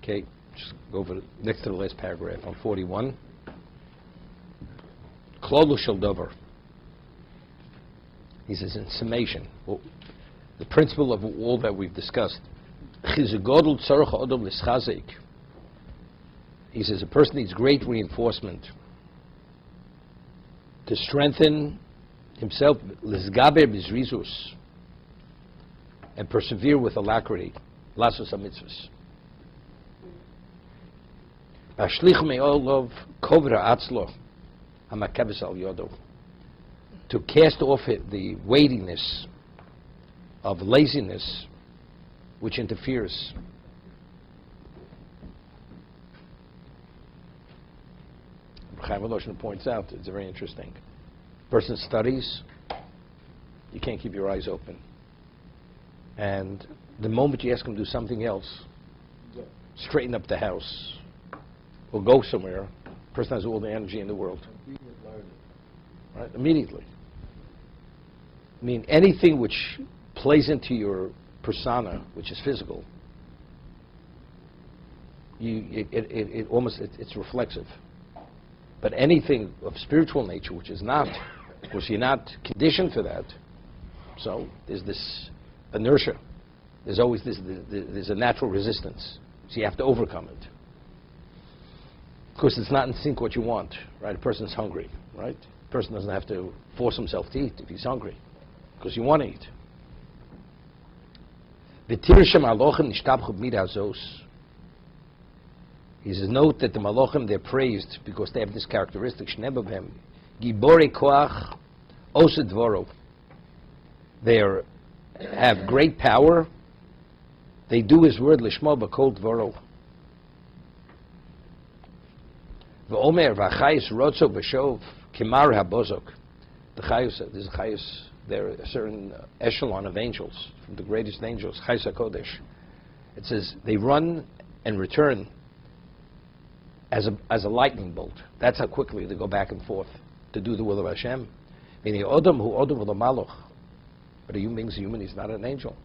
Okay, just go over next to the last paragraph on 41. Klolu shel dover. He says in summation, well, the principle of all that we've discussed. He says a person needs great reinforcement to strengthen himself, and persevere with alacrity, lasos mitzvahs. To cast off the weightiness of laziness which interferes. Chaim Voloshin points out, it's very interesting. Person studies, you can't keep your eyes open. And the moment you ask him to do something else, straighten up the house, or go somewhere, the person has all the energy in the world. Right? Immediately. I mean, anything which plays into your persona, which is physical, it's reflexive. But anything of spiritual nature, which is not, of course, you're not conditioned for that. So there's this inertia. There's always there's a natural resistance. So you have to overcome it. Of course, it's not in sync what you want, right? A person's hungry, right? A person doesn't have to force himself to eat if he's hungry, because you want to eat. He says, note that the Malachim, they're praised because they have this characteristic, they have great power, they do his word, lishma b'kol dvoro. V'omer v'achayis rotzo b'shov kimar habozok. The chayus, there's a chayus, there are a certain echelon of angels, from the greatest angels, chayus HaKodesh. It says, they run and return as a lightning bolt. That's how quickly they go back and forth to do the will of Hashem. Meaning, Odom hu Odom v'lo malach. But a human being's human, he's not an angel.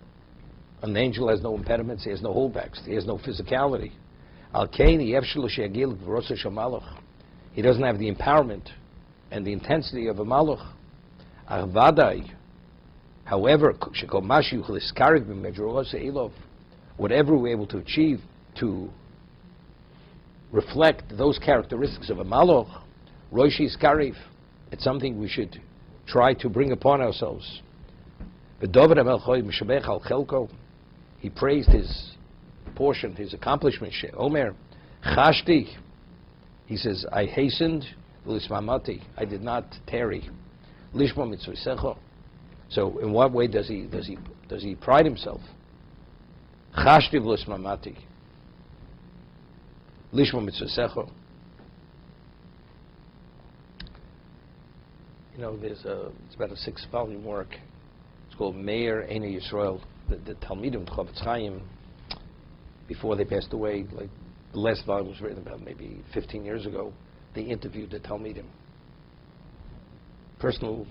An angel has no impediments, he has no holdbacks, he has no physicality. He doesn't have the empowerment and the intensity of a malach. However, whatever we're able to achieve to reflect those characteristics of a malach, roishi iskarif, it's something we should try to bring upon ourselves. He praised his portion, his accomplishment. Omer, chashti. He says, I hastened, l'ismamati. I did not tarry. Lishma mitzvah. So, in what way does he pride himself? Chashti l'ismamati. Lishma mitzvah. You know, it's about a 6-volume work. It's called Emor Yisrael. The Talmidim, Chofetz Chaim, before they passed away, like the last volume was written about maybe 15 years ago, they interviewed the Talmidim. Personal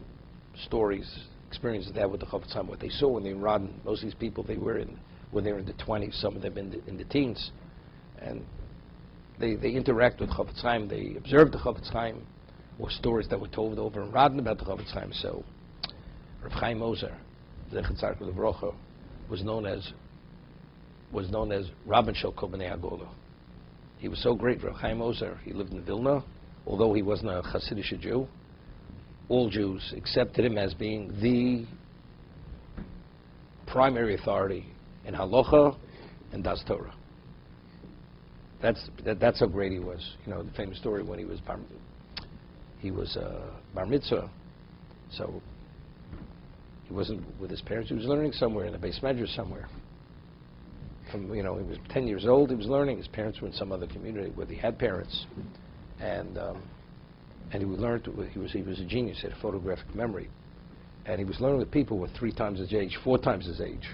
stories, experiences they had with the Chofetz Chaim, what they saw when they were in Radin. Most of these people, when they were in the 20s, some of them in the teens. And they interact with Chofetz Chaim, they observed the Chofetz Chaim, or stories that were told over in Radin about the Chofetz Chaim. So, Rav Chaim Ozer, Zechet Tzarek Levrocha, was known as Rabban Shel Kol Bnei Hagola. He was so great, Rav Chaim Ozer. He lived in Vilna, although he wasn't a Hasidic Jew. All Jews accepted him as being the primary authority in Halacha and Das Torah. That's how great he was. You know, the famous story when he was bar mitzvah, so he wasn't with his parents. He was learning somewhere in a beis medrash somewhere. He was 10 years old. He was learning. His parents were in some other community where he had parents, and he learned. He was a genius. He had a photographic memory, and he was learning with people who were 3 times his age, 4 times his age.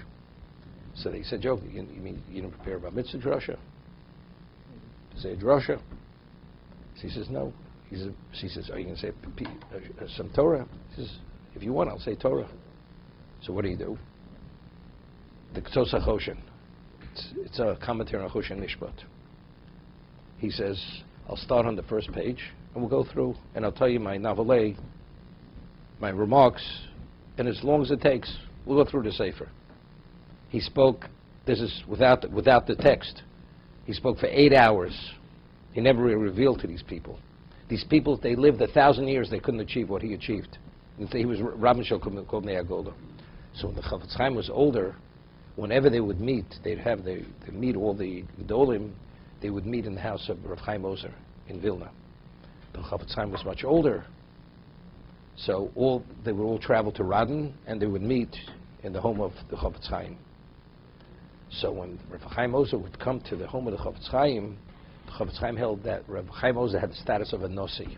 So they said, "Joe, you mean you didn't prepare about mitzvah drasha? Say a drasha?" So he says, "No." She says, "Are you going to say some Torah?" He says, "If you want, I'll say Torah." So what do? The Ktos HaChoshen. It's a commentary on Choshen Nishpat. he says, I'll start on the first page, and we'll go through, and I'll tell you my novelette, my remarks, and as long as it takes, we'll go through the Sefer. He spoke, this is without the text, he spoke for 8 hours. He never revealed to these people. These people, they lived 1,000 years, they couldn't achieve what he achieved. He was Rabban Shel called Ne'agolda. So when the Chafetz Chaim was older, whenever they would meet, they'd meet all the Gedolim, they would meet in the house of Rav Chaim Ozer in Vilna. The Chafetz Chaim was much older, so they would all travel to Radin, and they would meet in the home of the Chafetz Chaim. So when Rav Chaim Ozer would come to the home of the Chafetz Chaim held that Rav Chaim Ozer had the status of a Nasi.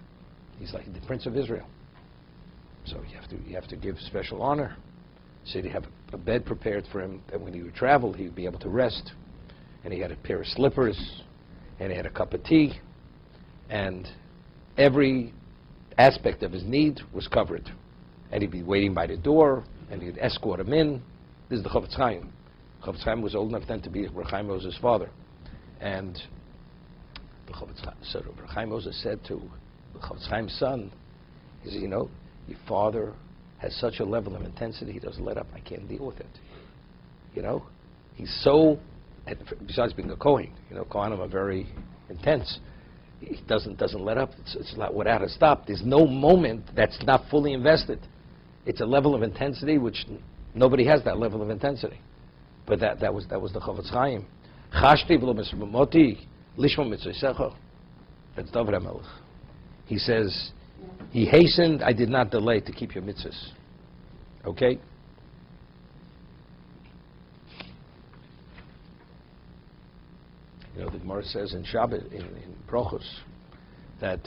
He's like the Prince of Israel. So you have to give special honor. So he'd have a bed prepared for him that when he would travel, he would be able to rest. And he had a pair of slippers, and he had a cup of tea, and every aspect of his need was covered. And he'd be waiting by the door, and he'd escort him in. This is the Chafetz Chaim. Chafetz Chaim was old enough then to be Rav Chaim Ozer's father. And the Chafetz Chaim Ozer said to the Chafetz Chaim's son, he said, your father has such a level of intensity, he doesn't let up. I can't deal with it. He's so, besides being a Kohen, Kohanim are very intense. He doesn't let up. It's like without a stop. There's no moment that's not fully invested. It's a level of intensity which nobody has that level of intensity. But that was the Chafetz Chaim. Chashti v'lo mismoti lishma mitzvah. That's David HaMelech. He says, he hastened, I did not delay to keep your mitzvahs. Okay? The Gemara says in Shabbat, in Parshas, that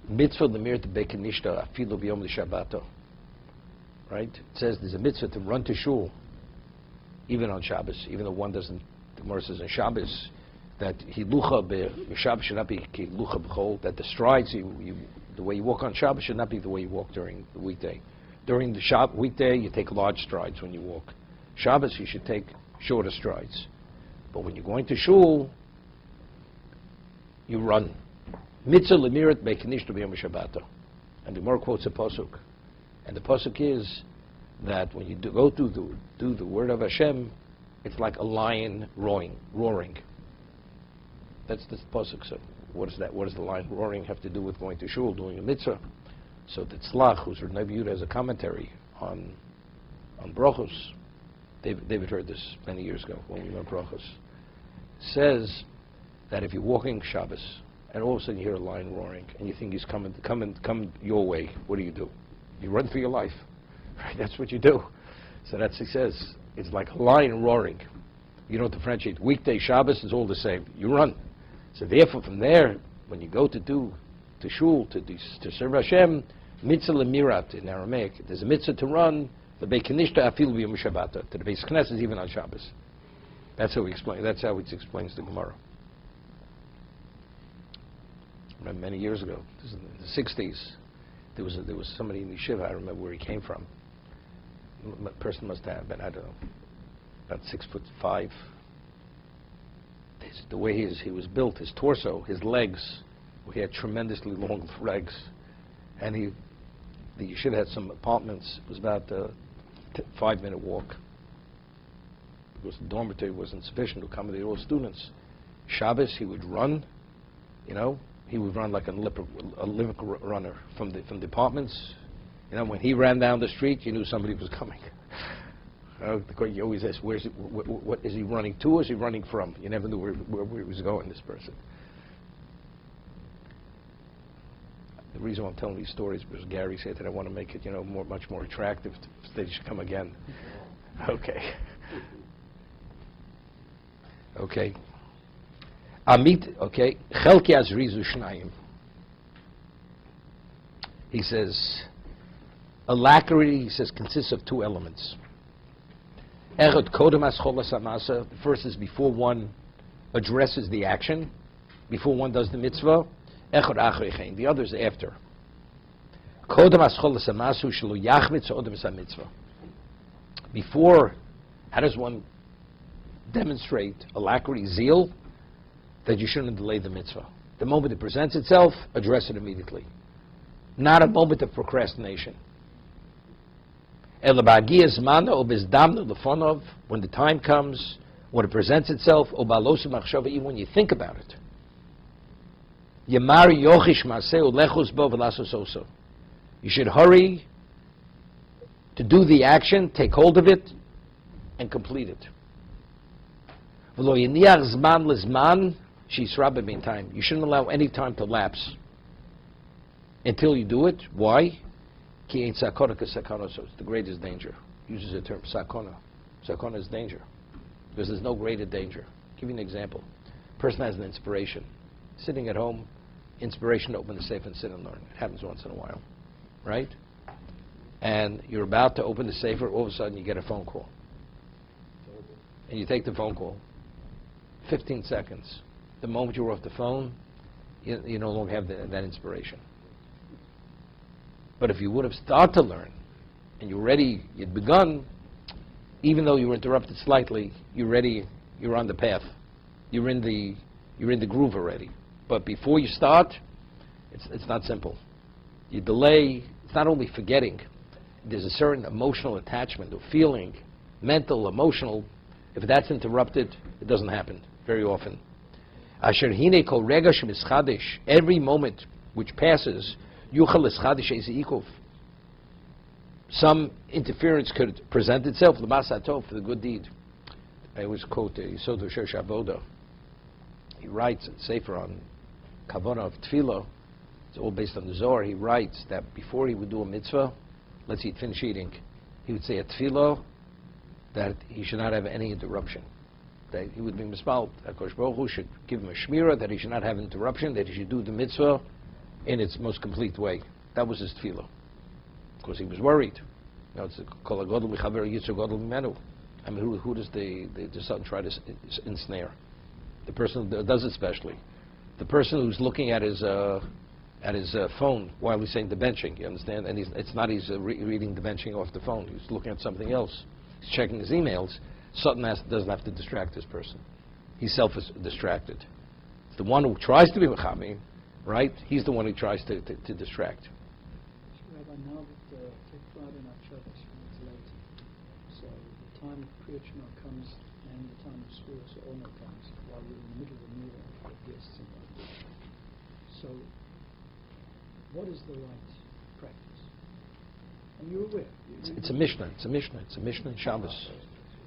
mitzvah lemir to bekenishta afilu b'yom l'shabbato. Right? It says there's a mitzvah to run to shul, even on Shabbos, even though one doesn't. The Gemara says in Shabbos that hilucha b'Shabbos should not be hilucha b'chol. That the strides, the way you walk on Shabbos should not be the way you walk during the weekday. During the weekday, you take large strides when you walk. Shabbos, you should take shorter strides. But when you're going to shul, you run. Mitzvah lemirat be'kenishta b'yom Shabbato. And the Gemara quotes a pasuk, and the pasuk is that when you go to do the word of Hashem, it's like a lion roaring. That's the pasuk. So what is that? What does the lion roaring have to do with going to shul, doing a mitzvah? So the Tzlach, who's Rav Yehuda, has a commentary on Brachos. David heard this many years ago when we learned Parshas. Says that if you're walking Shabbos and all of a sudden you hear a lion roaring and you think he's coming your way, what do? You run for your life. Right? That's what you do. So that's he says. It's like a lion roaring. You don't differentiate. Weekday Shabbos is all the same. You run. So therefore, from there, when you go to shul to serve Hashem, mitzvah lemirat in Aramaic, there's a mitzvah to run. The Be'kenishta afilu b'yom Shabbat, to the Beis Knesset even on Shabbos. That's how we explain. That's how it explains the Gemara. I remember many years ago, this is in the 60s, there was somebody in the yeshiva. I remember where he came from. The person must have been, I don't know, about 6'5". The way he was built, his torso, his legs, he had tremendously long legs, and the yeshiva had some apartments. It was about a 5-minute walk because the dormitory wasn't sufficient to accommodate all students. Shabbos, he would run, he would run like a Olympic runner from the apartments. When he ran down the street, you knew somebody was coming. You always ask, what is he running to or is he running from? You never knew where he was going, this person. The reason why I'm telling these stories is because Gary said that I want to make it, much more attractive. They should come again. Okay. Okay. Amit. Okay. Chelki azrizu shnayim. He says, alacrity, he says, consists of 2 elements. Echad kodem ascholas hamasa. The first is before one addresses the action, before one does the mitzvah. Echad achrechein. The other is after. Kodem ascholas hamasu shelo yachmitz odem mitzvah. Before, how does one demonstrate alacrity, zeal? that you shouldn't delay the mitzvah. The moment it presents itself, address it immediately. Not a moment of procrastination. When the time comes, when it presents itself, even when you think about it. You should hurry to do the action, take hold of it, and complete it. You shouldn't allow any time to lapse until you do it. Why? It's the greatest danger. Uses the term sakona. Sakona is danger. Because there's no greater danger. I'll give you an example. A person has an inspiration. Sitting at home, inspiration to open the safe and sit and learn. It happens once in a while. Right? And you're about to open the safe, all of a sudden you get a phone call. And you take the phone call. 15 seconds. The moment you're off the phone, you no longer have that inspiration. But if you would have started to learn, and you'd begun, even though you were interrupted slightly, you're on the path. You're in the groove already. But before you start, it's not simple. You delay, it's not only forgetting, there's a certain emotional attachment or feeling, mental, emotional. If that's interrupted, it doesn't happen very often. Every moment which passes, some interference could present itself for the good deed. I always quote Yisod Shosh Avoda. He writes a sefer on Kavanah of Tefillah. It's all based on the Zohar. He writes that before he would do a mitzvah, let's say finish eating, he would say a Tefillah that he should not have any interruption. That he would be mispal. HaKadosh Baruch Hu should give him a shmirah, that he should not have interruption, that he should do the mitzvah in its most complete way. That was his tefillah. Because he was worried. You know, it's kol hagodol michaver yitzur godol mimenu. I mean, who does the son try to ensnare? The person that does it specially. The person who's looking at his phone while he's saying the benching, you understand? And it's not he's reading the benching off the phone. He's looking at something else. He's checking his emails. Sutton doesn't have to distract this person. He's self-distracted. The one who tries to be mechami, right? He's the one who tries to distract. Rabbi, now that take Friday night Shabbos when it's late, so the time of Kriyat Shema comes and the time of Sfiras Omer comes while you're in the middle of the meal and guests and that. So, what is the right practice? And you're aware. It's a Mishnah. It's a Mishnah in Shabbos.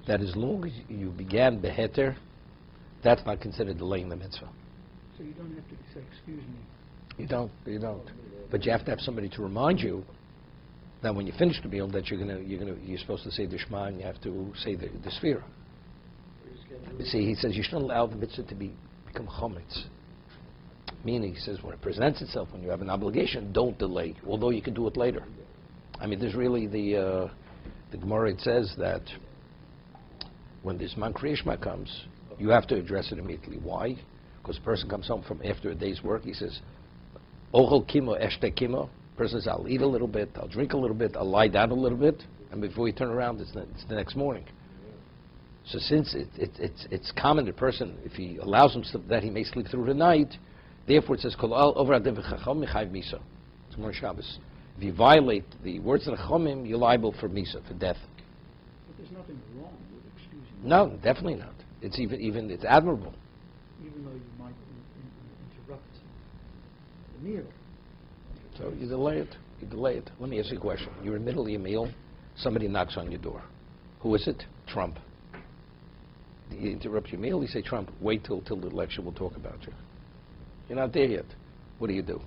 That as long as you began beheter, that's not considered delaying the mitzvah. So you don't have to say, excuse me. You don't. But you have to have somebody to remind you that when you finish the meal, that you're supposed to say the Shema and you have to say the Sfira. See, he says you shouldn't allow the mitzvah to become chometz. Meaning, he says when it presents itself, when you have an obligation, don't delay. Although you can do it later. I mean, there's really the Gemara. It says that when this man Kriya Shema comes, you have to address it immediately. Why? Because the person comes home from after a day's work, he says, Ochel kimo, eshte kimo. Person says, I'll eat a little bit, I'll drink a little bit, I'll lie down a little bit, and before you turn around, it's the next morning. So since it's common, the person, if he allows himself that, he may sleep through the night, therefore it says, Kol over adev chacham mechayiv misa. It's more Shabbos. If you violate the words of the chachamim, you're liable for misa, for death. But there's nothing wrong with excusing. No, definitely not. It's even it's admirable. Even though you might interrupt the meal. So you delay it. Let me ask you a question. You're in the middle of your meal, somebody knocks on your door. Who is it? Trump. You interrupt your meal, you say, Trump, wait till the lecture, we'll talk about you. You're not there yet. What do?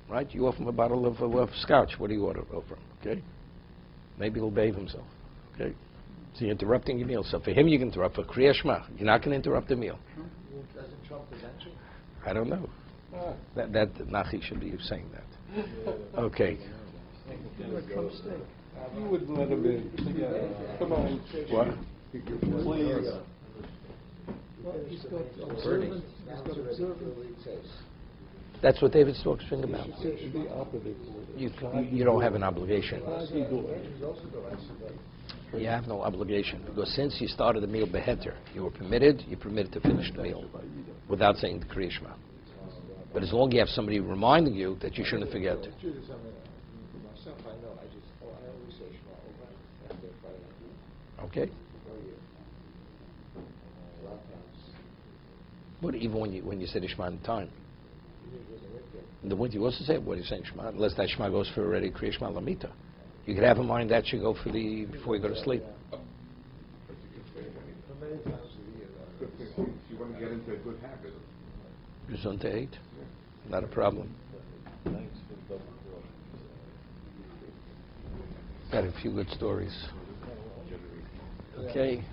Right? You offer him a bottle of scotch. What do you order from? Okay? Maybe he'll behave himself. Okay? So you're interrupting your meal. So for him, you can interrupt. For Kriya Shema, you're not going to interrupt the meal. Doesn't Trump present you? I don't know. That Nachi should be saying that. Okay. You would let him in. Come on. What? Please. Well, he's got observant. That's what David talks about. The opposite. You don't have an obligation. You have no obligation, because since you started the meal beheter, you're permitted to finish the meal without saying the Kriya Shema. But as long as you have somebody reminding you that you shouldn't forget. For myself, I know. I always say Shema over after Friday. Okay? A lot of times. But even when you say the Shema in time. Even in the winter. In the winter, you also say, what are you saying, Shema? Unless that Shema goes for already Kriya Shema Lamita. You could have in mind that should go for before you go to sleep. But you can say for many times a year. Good thing, if you want to get into a good habit. Gesund to eat. Not a problem. Thanks for the double Got a few good stories. Okay.